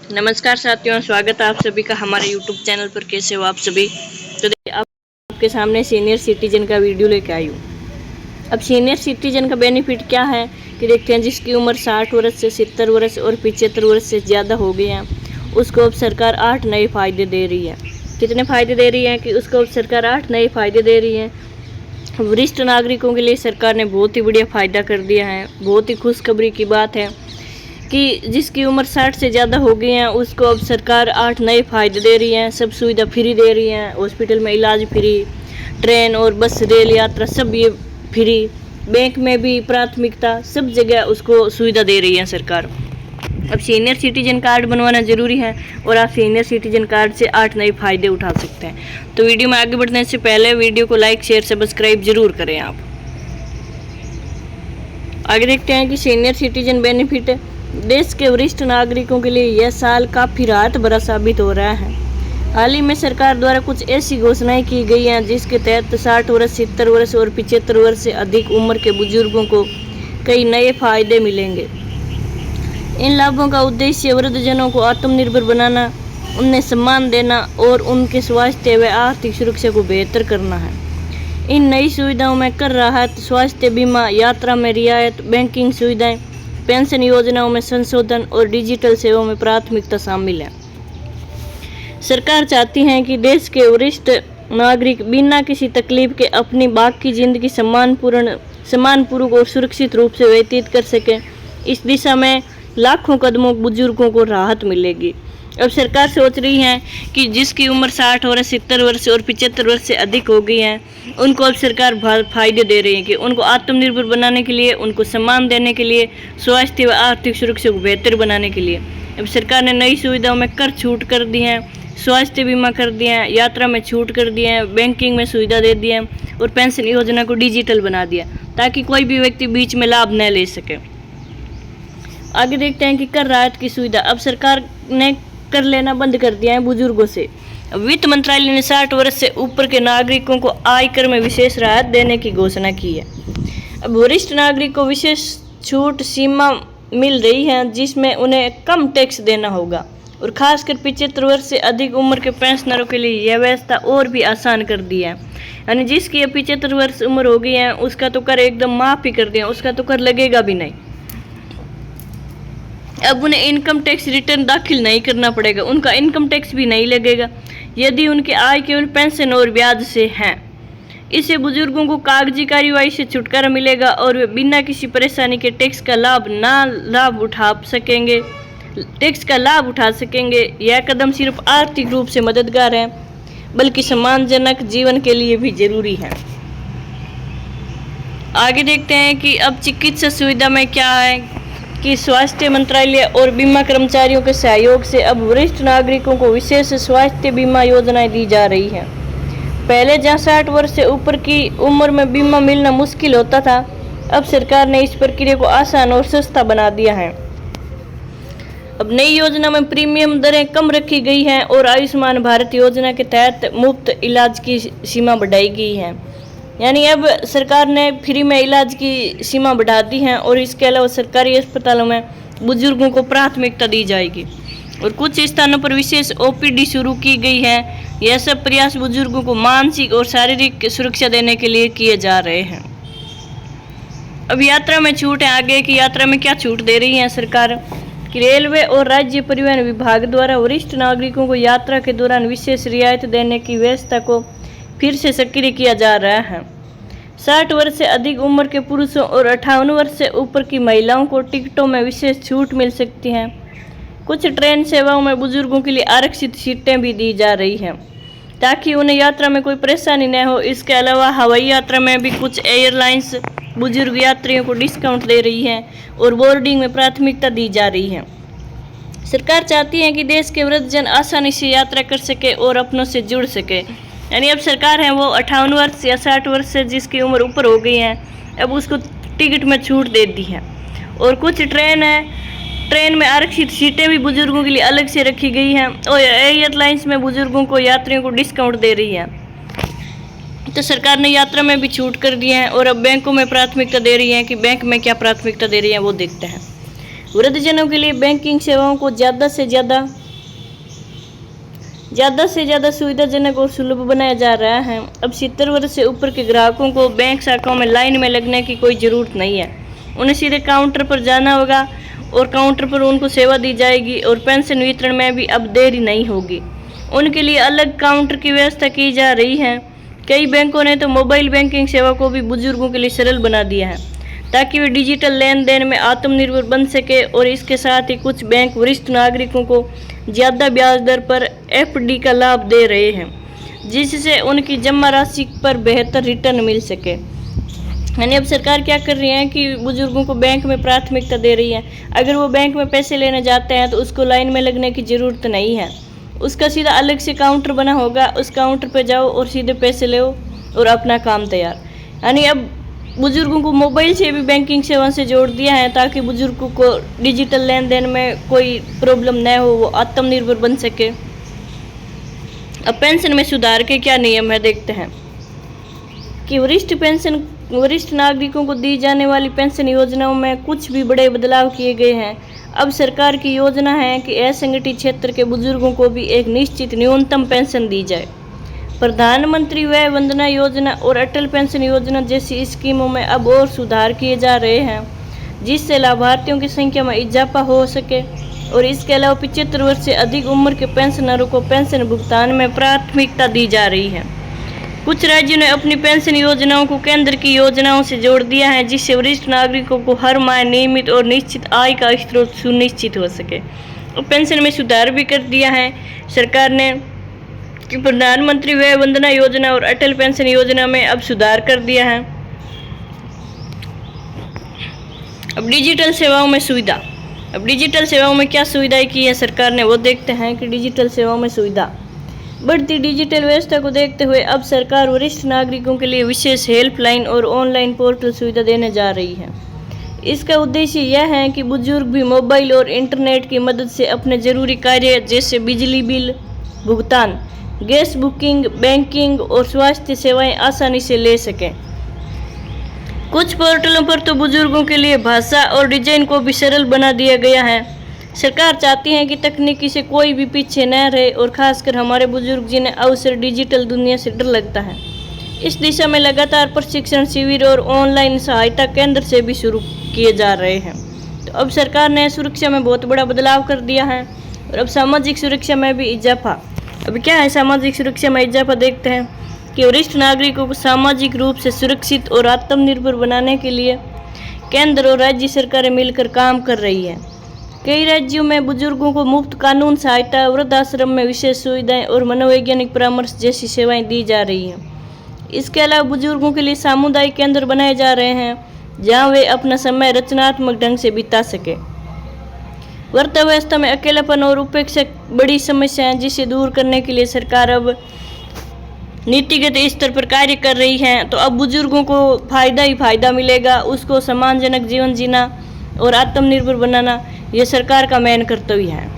नमस्कार साथियों, स्वागत है आप सभी का हमारे YouTube चैनल पर। कैसे हो आप सभी? तो देखिए आपके सामने सीनियर सिटीजन का वीडियो लेके आई हूँ। अब सीनियर सिटीजन का बेनिफिट क्या है कि देखते हैं, जिसकी उम्र 60 वर्ष से 70 वर्ष और 75 वर्ष से ज़्यादा हो गई है, उसको अब सरकार 8 नए फ़ायदे दे रही है। कितने फ़ायदे दे रही है कि उसको अब सरकार 8 नए फ़ायदे दे रही है। वरिष्ठ नागरिकों के लिए सरकार ने बहुत ही बढ़िया फ़ायदा कर दिया है। बहुत ही खुशखबरी की बात है कि जिसकी उम्र 60 से ज़्यादा हो गई है, उसको अब सरकार 8 नए फ़ायदे दे रही हैं। सब सुविधा फ्री दे रही हैं। हॉस्पिटल में इलाज फ्री, ट्रेन और बस रेल यात्रा सब ये फ्री, बैंक में भी प्राथमिकता, सब जगह उसको सुविधा दे रही है सरकार। अब सीनियर सिटीजन कार्ड बनवाना ज़रूरी है और आप सीनियर सिटीजन कार्ड से 8 नए फ़ायदे उठा सकते हैं। तो वीडियो में आगे बढ़ने से पहले वीडियो को लाइक, शेयर, सब्सक्राइब जरूर करें। आप आगे देखते हैं कि सीनियर सिटीजन बेनिफिट देश के वरिष्ठ नागरिकों के लिए यह साल काफ़ी राहत भरा साबित हो रहा है। हाल ही में सरकार द्वारा कुछ ऐसी घोषणाएं की गई हैं जिसके तहत 60 वर्ष, 70 वर्ष और 75 वर्ष से अधिक उम्र के बुजुर्गों को कई नए फायदे मिलेंगे। इन लाभों का उद्देश्य वृद्धजनों को आत्मनिर्भर बनाना, उन्हें सम्मान देना और उनके स्वास्थ्य व आर्थिक सुरक्षा को बेहतर करना है। इन नई सुविधाओं में कर राहत, स्वास्थ्य बीमा, यात्रा में रियायत, बैंकिंग सुविधाएं, पेंशन योजनाओं में संशोधन और डिजिटल सेवाओं में प्राथमिकता शामिल है। सरकार चाहती है कि देश के वरिष्ठ नागरिक बिना किसी तकलीफ के अपनी बाकी जिंदगी सम्मानपूर्वक और सुरक्षित रूप से व्यतीत कर सकें। इस दिशा में लाखों कदमों बुजुर्गों को राहत मिलेगी। अब सरकार सोच रही है कि जिसकी उम्र 60 वर्ष, 70 वर्ष और 75 वर्ष से अधिक हो गई है, उनको अब सरकार फायदे दे रही है कि उनको आत्मनिर्भर बनाने के लिए, उनको सम्मान देने के लिए, स्वास्थ्य व आर्थिक सुरक्षा को बेहतर बनाने के लिए अब सरकार ने नई सुविधाओं में कर छूट कर दी है, स्वास्थ्य बीमा कर दिया है, यात्रा में छूट कर दिया है, बैंकिंग में सुविधा दे दी है और पेंशन योजना को डिजिटल बना दिया ताकि कोई भी व्यक्ति बीच में लाभ न ले सके। आगे देखते हैं कि कर राहत की सुविधा अब सरकार ने कर लेना बंद कर दिया है बुजुर्गों से। वित्त मंत्रालय ने 60 वर्ष से ऊपर के नागरिकों को आयकर में विशेष राहत देने की घोषणा की है। अब वरिष्ठ नागरिक को विशेष छूट सीमा मिल रही है जिसमें उन्हें कम टैक्स देना होगा और खासकर 75 वर्ष से अधिक उम्र के पेंशनरों के लिए यह व्यवस्था और भी आसान कर दी है। यानी जिसकी 75 वर्ष उम्र हो गई है, उसका तो कर एकदम माफ़ ही कर दिया, उसका तो कर लगेगा भी नहीं। अब उन्हें इनकम टैक्स रिटर्न दाखिल नहीं करना पड़ेगा, उनका इनकम टैक्स भी नहीं लगेगा यदि उनकी आय केवल पेंशन और ब्याज से है। इससे बुजुर्गों को कागजी कार्रवाई से छुटकारा मिलेगा और वे बिना किसी परेशानी के टैक्स का लाभ उठा सकेंगे। यह कदम सिर्फ आर्थिक रूप से मददगार है बल्कि सम्मानजनक जीवन के लिए भी जरूरी है। आगे देखते हैं कि अब चिकित्सा सुविधा में क्या है कि स्वास्थ्य मंत्रालय और बीमा कर्मचारियों के सहयोग से अब वरिष्ठ नागरिकों को विशेष स्वास्थ्य बीमा योजनाएं दी जा रही हैं। पहले जहां 60 वर्ष से ऊपर की उम्र में बीमा मिलना मुश्किल होता था, अब सरकार ने इस प्रक्रिया को आसान और सस्ता बना दिया है। अब नई योजना में प्रीमियम दरें कम रखी गई हैं और आयुष्मान भारत योजना के तहत मुफ्त इलाज की सीमा बढ़ाई गई है। यानी अब सरकार ने फ्री में इलाज की सीमा बढ़ा दी है और इसके अलावा सरकारी अस्पतालों में बुजुर्गों को प्राथमिकता दी जाएगी और कुछ स्थानों पर विशेष ओपीडी शुरू की गई है। यह सब प्रयास बुजुर्गों को मानसिक और शारीरिक सुरक्षा देने के लिए किए जा रहे हैं। अब यात्रा में छूट है। आगे की यात्रा में क्या छूट दे रही है सरकार कि रेलवे और राज्य परिवहन विभाग द्वारा वरिष्ठ नागरिकों को यात्रा के दौरान विशेष रियायत देने की व्यवस्था को फिर से सक्रिय किया जा रहा है। 60 वर्ष से अधिक उम्र के पुरुषों और 58 वर्ष से ऊपर की महिलाओं को टिकटों में विशेष छूट मिल सकती है। कुछ ट्रेन सेवाओं में बुजुर्गों के लिए आरक्षित सीटें भी दी जा रही हैं ताकि उन्हें यात्रा में कोई परेशानी न हो। इसके अलावा हवाई यात्रा में भी कुछ एयरलाइंस बुजुर्ग यात्रियों को डिस्काउंट दे रही हैं और बोर्डिंग में प्राथमिकता दी जा रही है। सरकार चाहती है कि देश के वृद्धजन आसानी से यात्रा कर सके और अपनों से जुड़ सके। यानी अब सरकार है वो 58 वर्ष या 60 वर्ष से जिसकी उम्र ऊपर हो गई है, अब उसको टिकट में छूट दे दी है। और कुछ ट्रेन में आरक्षित सीटें भी बुजुर्गों के लिए अलग से रखी गई हैं और एयरलाइंस में बुजुर्गों को, यात्रियों को डिस्काउंट दे रही है। तो सरकार ने यात्रा में भी छूट कर दी है और अब बैंकों में प्राथमिकता दे रही है कि बैंक में क्या प्राथमिकता दे रही है वो देखते हैं। वृद्धजनों के लिए बैंकिंग सेवाओं को ज़्यादा से ज़्यादा सुविधाजनक और सुलभ बनाया जा रहा है। अब 70 वर्ष से ऊपर के ग्राहकों को बैंक शाखाओं में लाइन में लगने की कोई ज़रूरत नहीं है। उन्हें सीधे काउंटर पर जाना होगा और काउंटर पर उनको सेवा दी जाएगी और पेंशन वितरण में भी अब देरी नहीं होगी। उनके लिए अलग काउंटर की व्यवस्था की जा रही है। कई बैंकों ने तो मोबाइल बैंकिंग सेवा को भी बुजुर्गों के लिए सरल बना दिया है ताकि वे डिजिटल लेन देन में आत्मनिर्भर बन सके। और इसके साथ ही कुछ बैंक वरिष्ठ नागरिकों को ज़्यादा ब्याज दर पर एफडी का लाभ दे रहे हैं, जिससे उनकी जमा राशि पर बेहतर रिटर्न मिल सके। यानी अब सरकार क्या कर रही है कि बुजुर्गों को बैंक में प्राथमिकता दे रही है। अगर वो बैंक में पैसे लेने जाते हैं तो उसको लाइन में लगने की ज़रूरत नहीं है, उसका सीधा अलग से काउंटर बना होगा, उस काउंटर पर जाओ और सीधे पैसे लो और अपना काम तैयार। यानी अब बुजुर्गों को मोबाइल से भी बैंकिंग सेवा से जोड़ दिया है ताकि बुजुर्गों को डिजिटल लेन देन में कोई प्रॉब्लम न हो, वो आत्मनिर्भर बन सके। अब पेंशन में सुधार के क्या नियम है देखते हैं कि वरिष्ठ नागरिकों को दी जाने वाली पेंशन योजनाओं में कुछ भी बड़े बदलाव किए गए हैं। अब सरकार की योजना है कि असंगठित क्षेत्र के बुजुर्गों को भी एक निश्चित न्यूनतम पेंशन दी जाए। प्रधानमंत्री वय वंदना योजना और अटल पेंशन योजना जैसी स्कीमों में अब और सुधार किए जा रहे हैं, जिससे लाभार्थियों की संख्या में इजाफा हो सके। और इसके अलावा 75 वर्ष से अधिक उम्र के पेंशनरों को पेंशन भुगतान में प्राथमिकता दी जा रही है। कुछ राज्यों ने अपनी पेंशन योजनाओं को केंद्र की योजनाओं से जोड़ दिया है, जिससे वरिष्ठ नागरिकों को हर माह नियमित और निश्चित आय का स्रोत सुनिश्चित हो सके। और पेंशन में सुधार भी कर दिया है सरकार ने कि प्रधानमंत्री वय वंदना योजना और अटल पेंशन योजना में अब सुधार कर दिया है। अब डिजिटल सेवाओं में सुविधा। अब डिजिटल सेवाओं में क्या सुविधाएं की है सरकार ने, वो देखते हैं कि डिजिटल सेवाओं में सुविधा। बढ़ती डिजिटल व्यवस्था को देखते हुए अब सरकार वरिष्ठ नागरिकों के लिए विशेष हेल्पलाइन और ऑनलाइन पोर्टल सुविधा देने जा रही है। इसका उद्देश्य यह है कि बुजुर्ग भी मोबाइल और इंटरनेट की मदद से अपने जरूरी कार्य जैसे बिजली बिल भुगतान, गैस बुकिंग, बैंकिंग और स्वास्थ्य सेवाएं आसानी से ले सकें। कुछ पोर्टलों पर तो बुजुर्गों के लिए भाषा और डिजाइन को भी सरल बना दिया गया है। सरकार चाहती है कि तकनीकी से कोई भी पीछे न रहे और खासकर हमारे बुजुर्ग जिन्हें अवसर डिजिटल दुनिया से डर लगता है। इस दिशा में लगातार प्रशिक्षण शिविर और ऑनलाइन सहायता केंद्र से भी शुरू किए जा रहे हैं। तो अब सरकार ने सुरक्षा में बहुत बड़ा बदलाव कर दिया है और अब सामाजिक सुरक्षा में भी इजाफा। अब क्या है सामाजिक सुरक्षा में इजाफा, देखते हैं कि वरिष्ठ नागरिकों को सामाजिक रूप से सुरक्षित और आत्मनिर्भर बनाने के लिए केंद्र और राज्य सरकारें मिलकर काम कर रही है। कई राज्यों में बुजुर्गों को मुफ्त कानून सहायता, वृद्धाश्रम में विशेष सुविधाएं और मनोवैज्ञानिक परामर्श जैसी सेवाएं दी जा रही हैं। इसके अलावा बुजुर्गों के लिए सामुदायिक केंद्र बनाए जा रहे हैं जहां वे अपना समय रचनात्मक ढंग से बिता सके। वृद्धावस्था में अकेलापन और उपेक्षा बड़ी समस्या है, जिसे दूर करने के लिए सरकार अब नीतिगत स्तर पर कार्य कर रही है। तो अब बुजुर्गों को फायदा ही फायदा मिलेगा, उसको सम्मानजनक जीवन जीना और आत्मनिर्भर बनाना, यह सरकार का मेन कर्तव्य है।